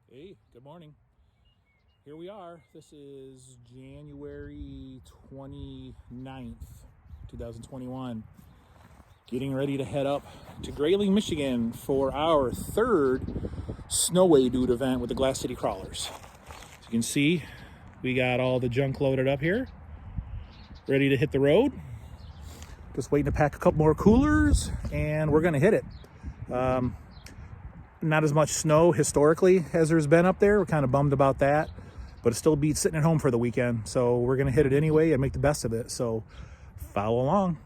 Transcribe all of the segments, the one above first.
Hey, good morning. Here we are. This is January 29th, 2021. Getting ready to head up to Grayling, Michigan for our third SnowWayDude event with the Glass City Crawlers. As you can see, we got all the junk loaded up here, ready to hit the road. Just waiting to pack a couple more coolers and we're gonna hit it. Not as much snow historically as there's been up there. We're kind of bummed about that, but it still beats sitting at home for the weekend. So we're gonna hit it anyway and make the best of it. So follow along.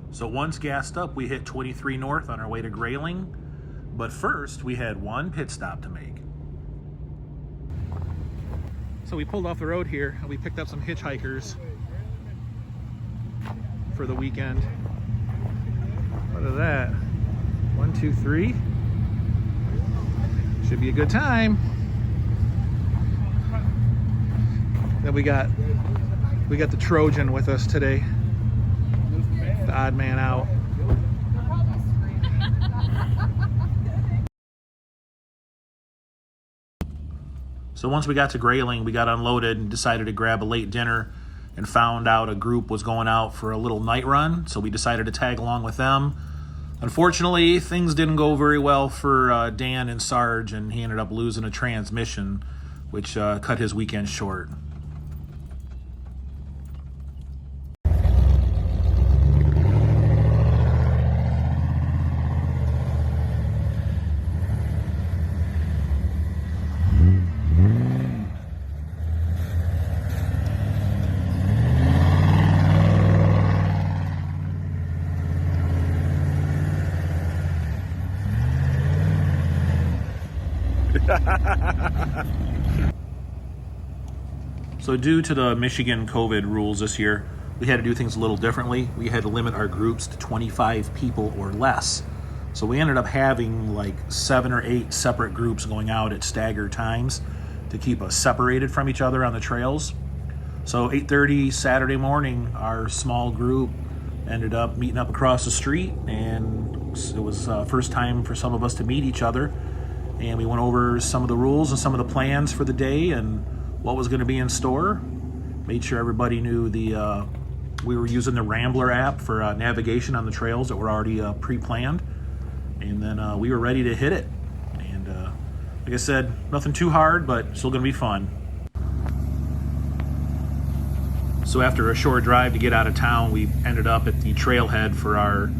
So once gassed up, we hit 23 North on our way to Grayling. But first, we had one pit stop to make. So we pulled off the road here and we picked up some hitchhikers for the weekend. What is that? 1, 2, 3. Should be a good time. Then we got the Trojan with us today. The odd man out. So once we got to Grayling, we got unloaded and decided to grab a late dinner and found out a group was going out for a little night run. So we decided to tag along with them. Unfortunately, things didn't go very well for Dan and Sarge, and he ended up losing a transmission, which cut his weekend short. So due to the Michigan COVID rules this year, we had to do things a little differently. We had to limit our groups to 25 people or less. So we ended up having like 7 or 8 separate groups going out at staggered times to keep us separated from each other on the trails. So 8:30 Saturday morning, our small group ended up meeting up across the street, and it was first time for some of us to meet each other. And we went over some of the rules and some of the plans for the day and what was going to be in store. Made sure everybody knew we were using the Rambler app for navigation on the trails that were already pre-planned. And then we were ready to hit it. And like I said, nothing too hard, but still going to be fun. So after a short drive to get out of town, we ended up at the Trailhead for our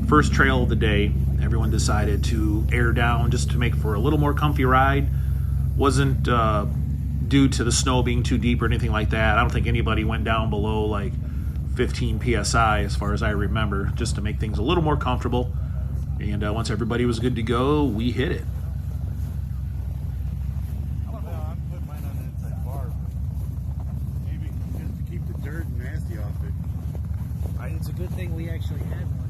first trail of the day. Everyone decided to air down just to make for a little more comfy ride. Wasn't due to the snow being too deep or anything like that. I don't think anybody went down below like 15 PSI as far as I remember, just to make things a little more comfortable. And once everybody was good to go, we hit it. I'm putting mine on the inside bar. Maybe just to keep the dirt and nasty off it. It's a good thing we actually had one.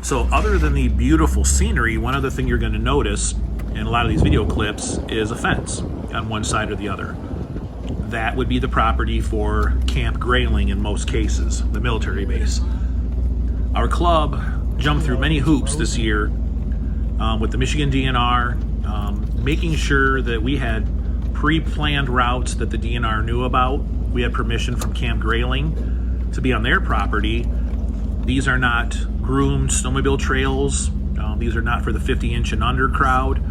So other than the beautiful scenery, one other thing you're going to notice in a lot of these video clips is a fence on one side or the other. that would be the property for Camp Grayling in most cases, the military base. Our club jumped through many hoops this year with the Michigan DNR, making sure that we had pre-planned routes that the DNR knew about. We had permission from Camp Grayling to be on their property. These are not groomed snowmobile trails. These are not for the 50-inch and under crowd.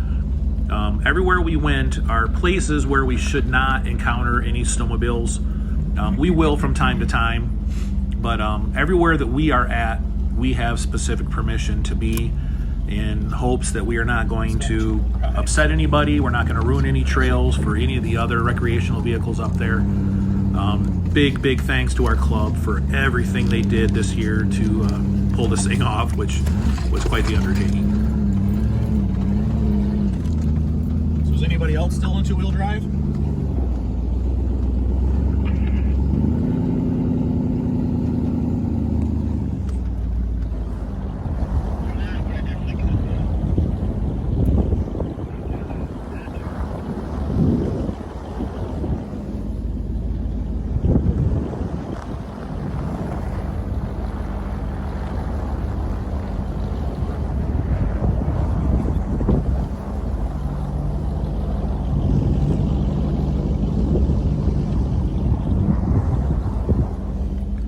Everywhere we went are places where we should not encounter any snowmobiles. We will from time to time, but everywhere that we are at, we have specific permission to be, in hopes that we are not going to upset anybody. We're not going to ruin any trails for any of the other recreational vehicles up there. Big thanks to our club for everything they did this year to pull this thing off, which was quite the undertaking. So is anybody else still in two-wheel drive?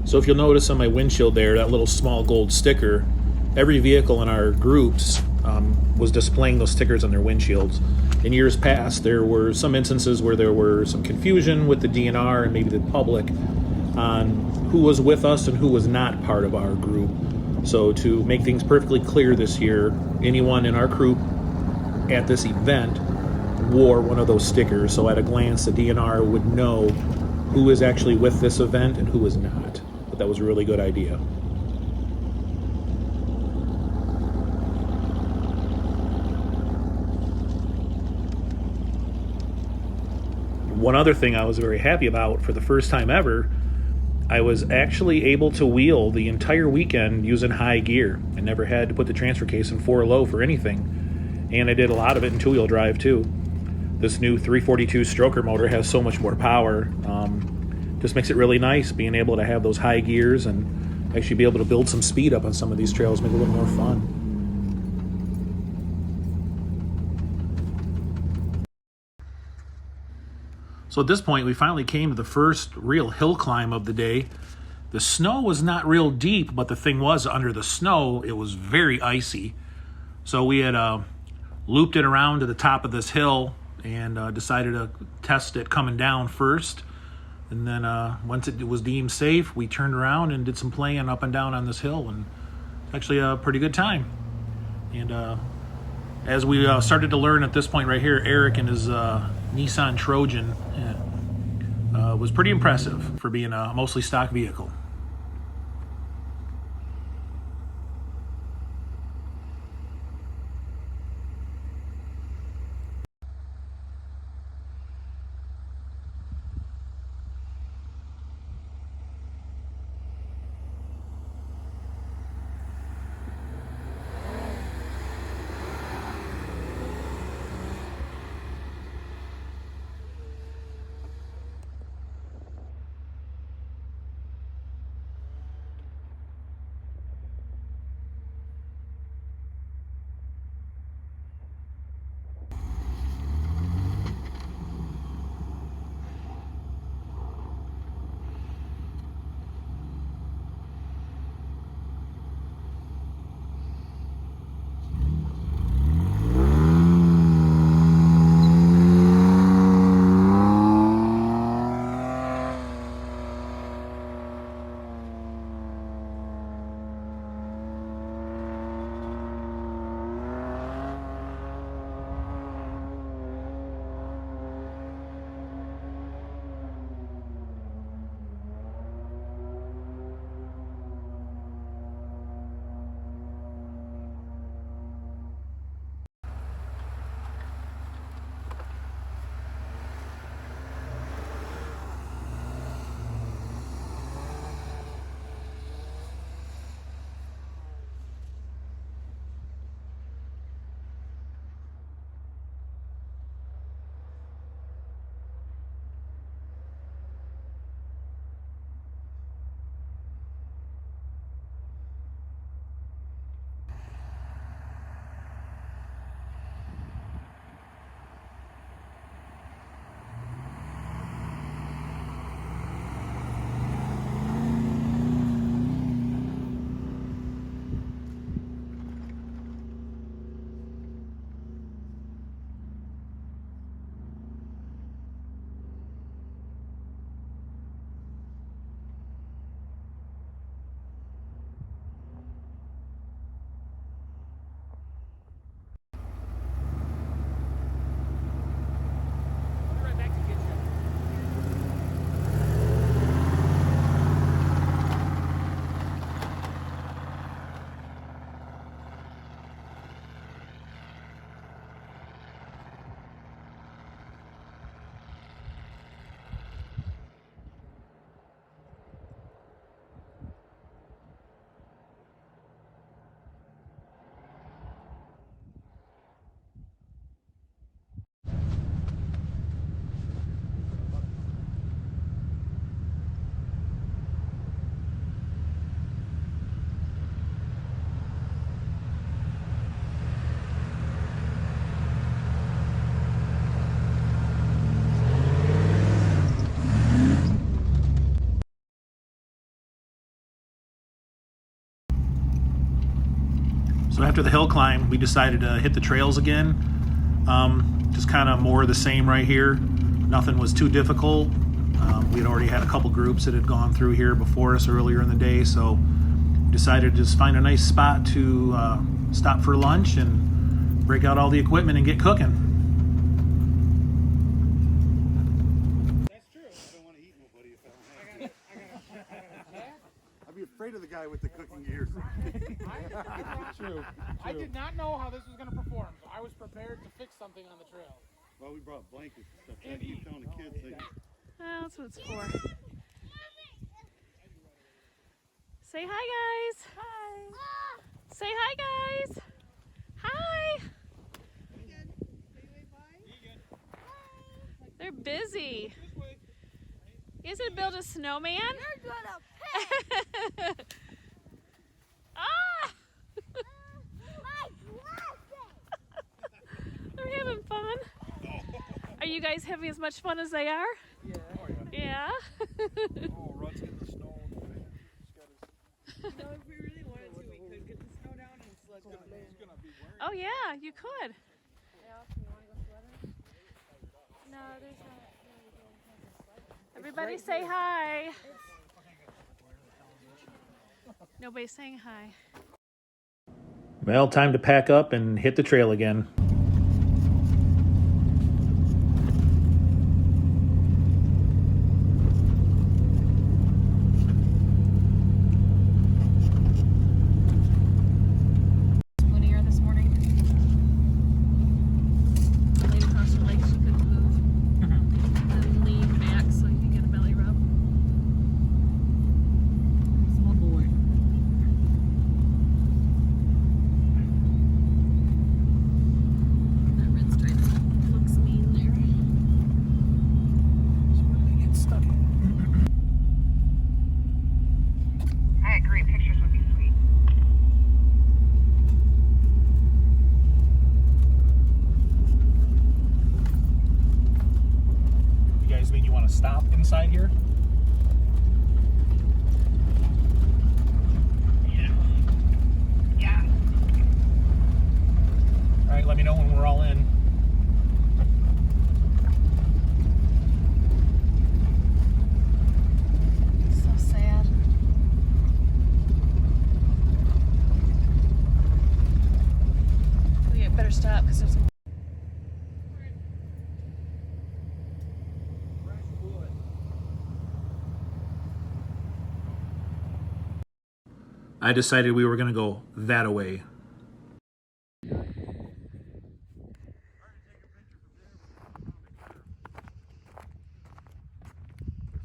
So if you'll notice on my windshield there, that little small gold sticker, every vehicle in our groups was displaying those stickers on their windshields. In years past, there were some instances where there were some confusion with the DNR and maybe the public on who was with us and who was not part of our group. So to make things perfectly clear this year, anyone in our group at this event wore one of those stickers. So at a glance, the DNR would know who is actually with this event and who is not. But that was a really good idea. One other thing I was very happy about, for the first time ever, I was actually able to wheel the entire weekend using high gear. I never had to put the transfer case in 4-low for anything, and I did a lot of it in two-wheel drive too. This new 342 stroker motor has so much more power. Just makes it really nice being able to have those high gears and actually be able to build some speed up on some of these trails, make it a little more fun. So at this point, we finally came to the first real hill climb of the day. The snow was not real deep, but the thing was, under the snow, it was very icy. So we had looped it around to the top of this hill and decided to test it coming down first. And then once it was deemed safe, we turned around and did some playing up and down on this hill, and actually a pretty good time. And as we started to learn at this point right here, Eric and his Nissan Trojan was pretty impressive for being a mostly stock vehicle. So after the hill climb, we decided to hit the trails again. Just kind of more of the same right here. Nothing was too difficult. We'd already had a couple groups that had gone through here before us earlier in the day, so we decided to just find a nice spot to stop for lunch and break out all the equipment and get cooking. That's true. I don't want to eat nobody if I don't have to. I'd be afraid of the guy with the cooking gears. True. I did not know how this was going to perform, so I was prepared to fix something on the trail. Well, we brought blankets and stuff. I keep telling the kids, hey, That's what it's for. Say hi, guys. Hi. Say hi, guys. Hi. They're busy. You guys gonna build a snowman? You're gonna pick Ah! my glasses. They're having fun. Are you guys having as much fun as they are? Yeah. Oh, Rod's getting the snow. You know, if we really wanted to, we could get the snow down and sled down there. He's gonna be wearing. Oh yeah, you could. No, there's not. Everybody say hi. Nobody's saying hi. Well, time to pack up and hit the trail again. Windier this morning. The lady across the lake, she couldn't move. And lean back so you could get a belly rub. Small boy. That red stripe looks mean there. Get stuck. I agree, pictures would be sweet. You guys mean you want to stop inside here? Yeah. All right, let me know when we're all in. So sad. We better stop because there's more. I decided we were going to go that away.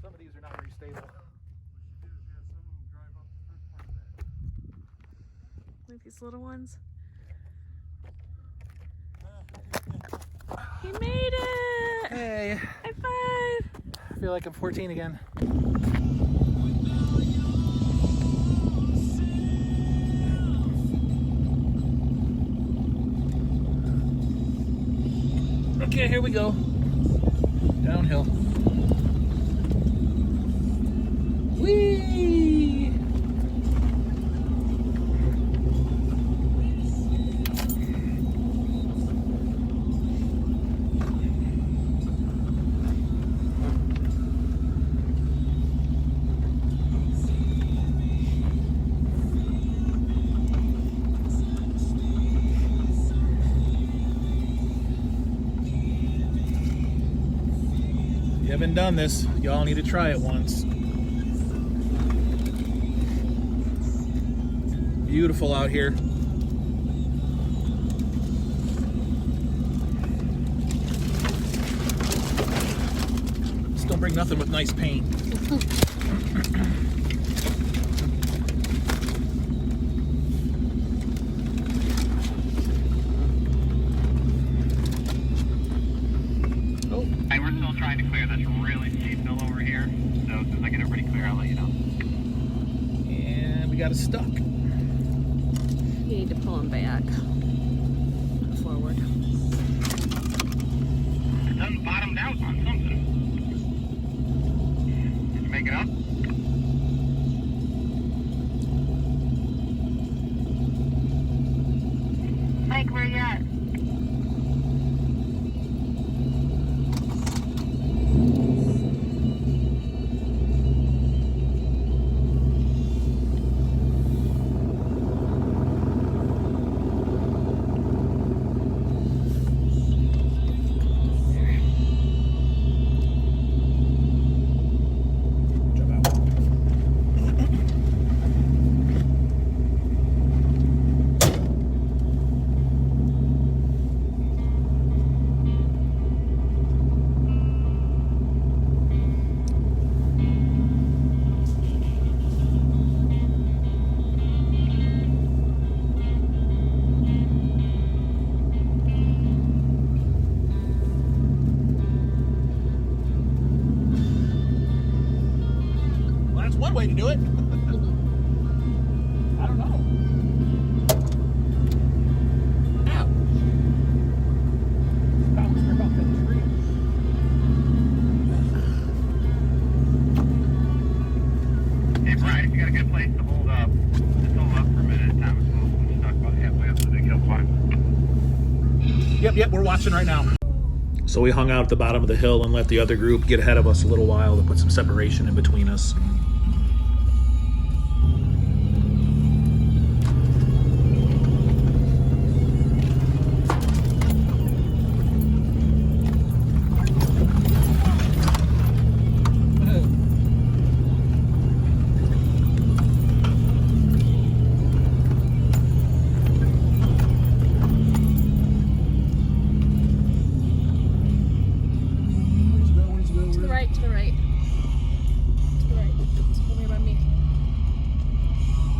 Some of these are not very stable. Like these little ones. He made it! Hey, High five! I feel like I'm 14 again. Okay, here we go. Downhill. Whee! You haven't done this, y'all need to try it once. Beautiful out here. Just don't bring nothing with nice paint. Oh. Hey, we're still trying to clear this really steep hill over here. So as soon as I get everybody clear, I'll let you know. And we got it stuck. You need to pull him back. Forward. It done bottomed out on something. Did you make it up? one way to do it. I don't know. Ow. Bounced right off that tree. Hey, Brian, if you got a good place to hold up, just hold up for a minute. Thomas will stuck about halfway up the big hill climb. Yep, we're watching right now. So we hung out at the bottom of the hill and let the other group get ahead of us a little while to put some separation in between us. To the right, to the right. To the right. Over here by me.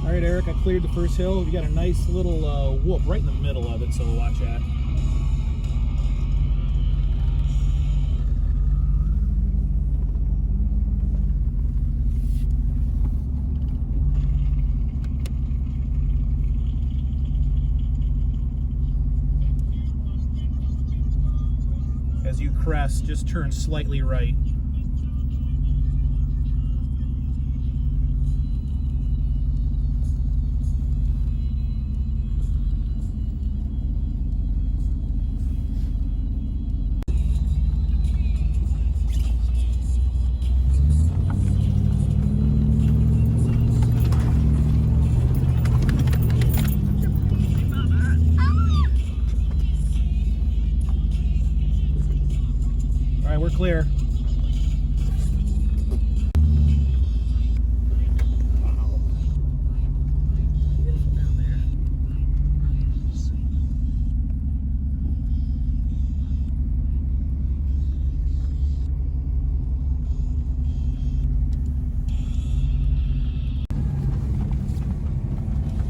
All right, Eric, I cleared the first hill. You got a nice little whoop right in the middle of it, so we'll watch that. As you crest, just turn slightly right. All right, we're clear.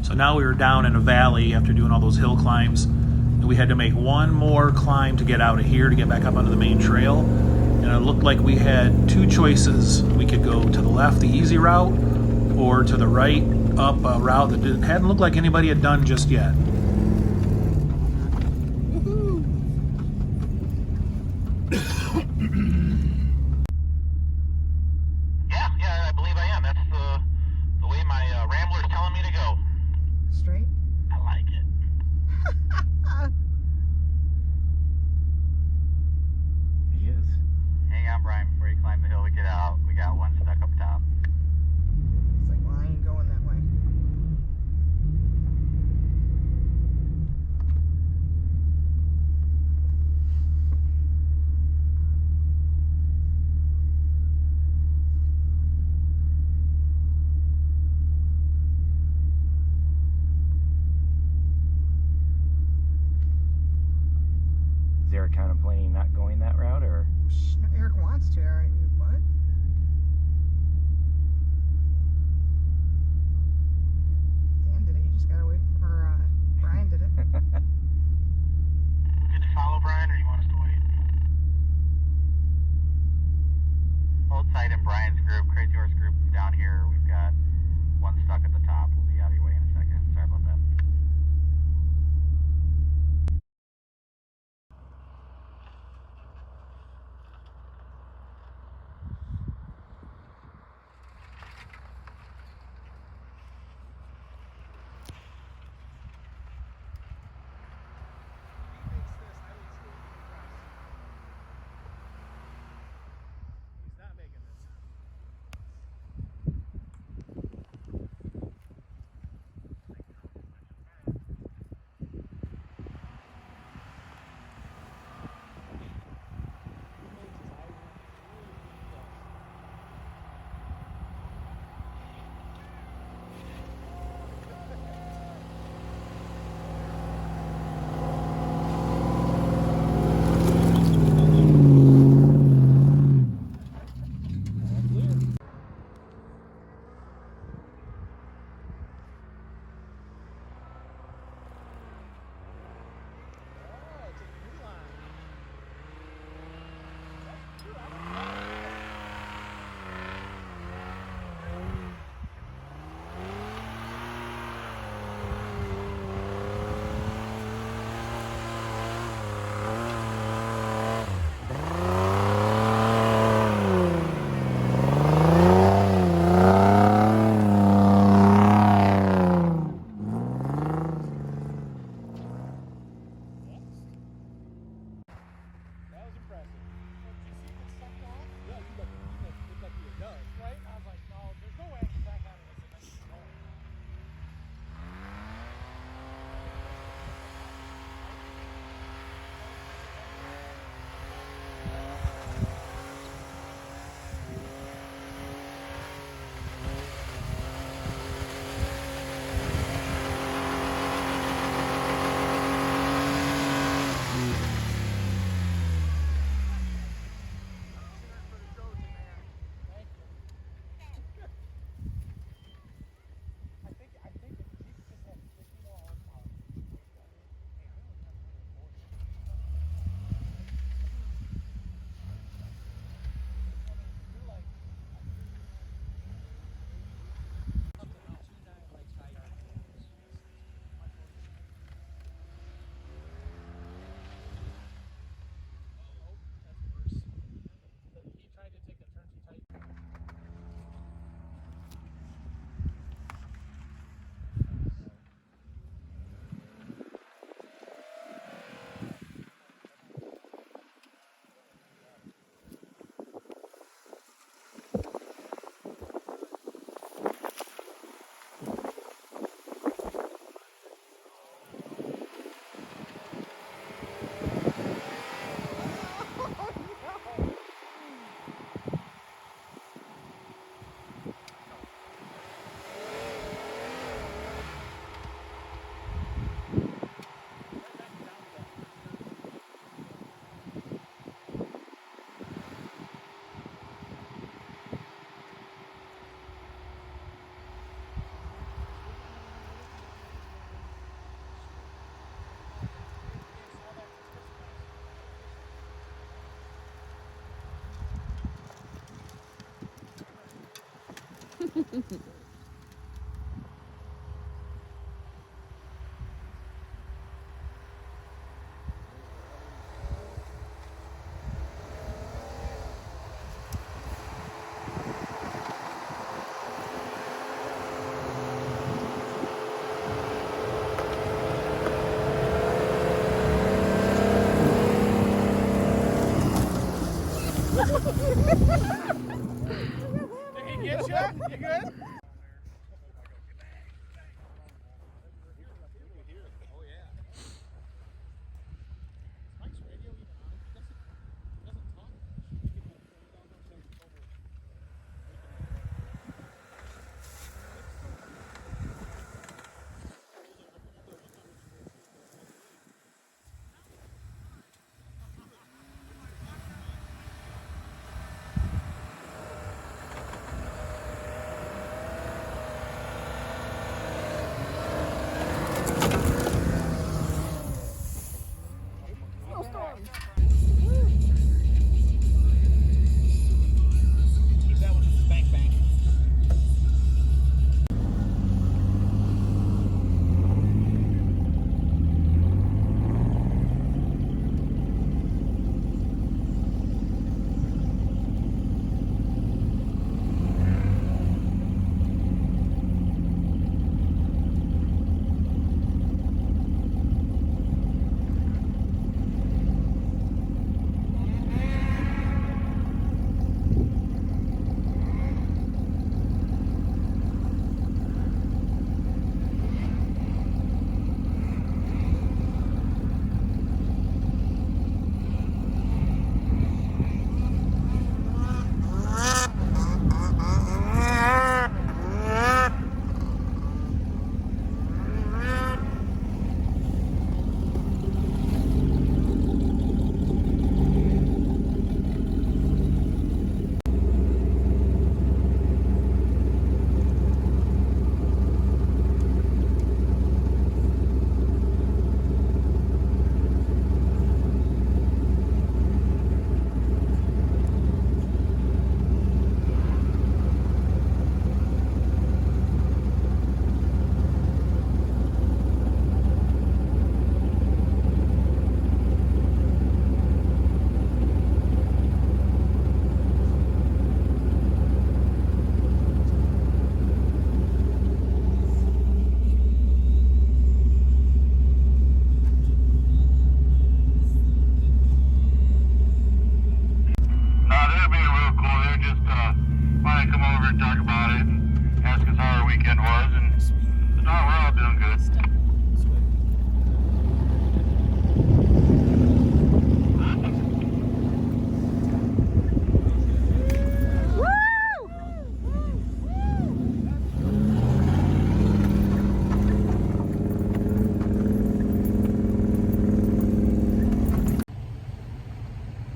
So now we were down in a valley after doing all those hill climbs, and we had to make one more climb to get out of here to get back up onto the main trail. And it looked like we had two choices. We could go to the left, the easy route, or to the right, up a route that hadn't looked like anybody had done just yet. Yeah, I believe I am. That's the way my Rambler's telling me to go. Straight? I like it. He is. Hang on, Brian, before you climb the hill to get out. We got one stuck up top. It's like, well, I ain't going that way. Is Eric contemplating not going that route, or? No, Eric wants to. All right, what? Dan did it. You just gotta wait for Brian did it. Good to follow, Brian, or you want us to wait? Hold tight in Brian's group, Crazy Horse group down here. We've got one stuck at the top. We'll be out of your way in a second. Sorry about that. Did he get you? You good?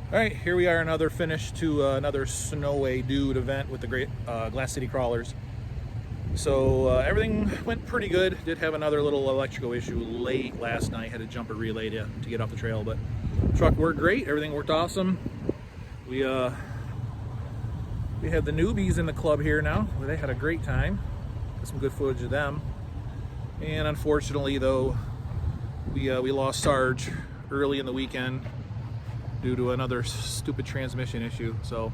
All right, here we are, another finish to another SnowWayDude event with the great Glass City Crawlers. So everything went pretty good. Did have another little electrical issue late last night. Had to jump a relay to get off the trail, but truck worked great. Everything worked awesome. We had the newbies in the club here now. They had a great time. Got some good footage of them. And unfortunately, though, we lost Sarge early in the weekend due to another stupid transmission issue. So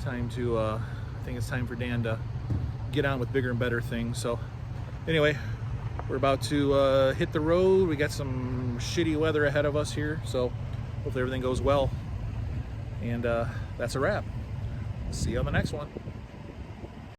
time to I think it's time for Dan to get on with bigger and better things. So anyway, we're about to hit the road. We got some shitty weather ahead of us here, so hopefully everything goes well. And that's a wrap. See you on the next one.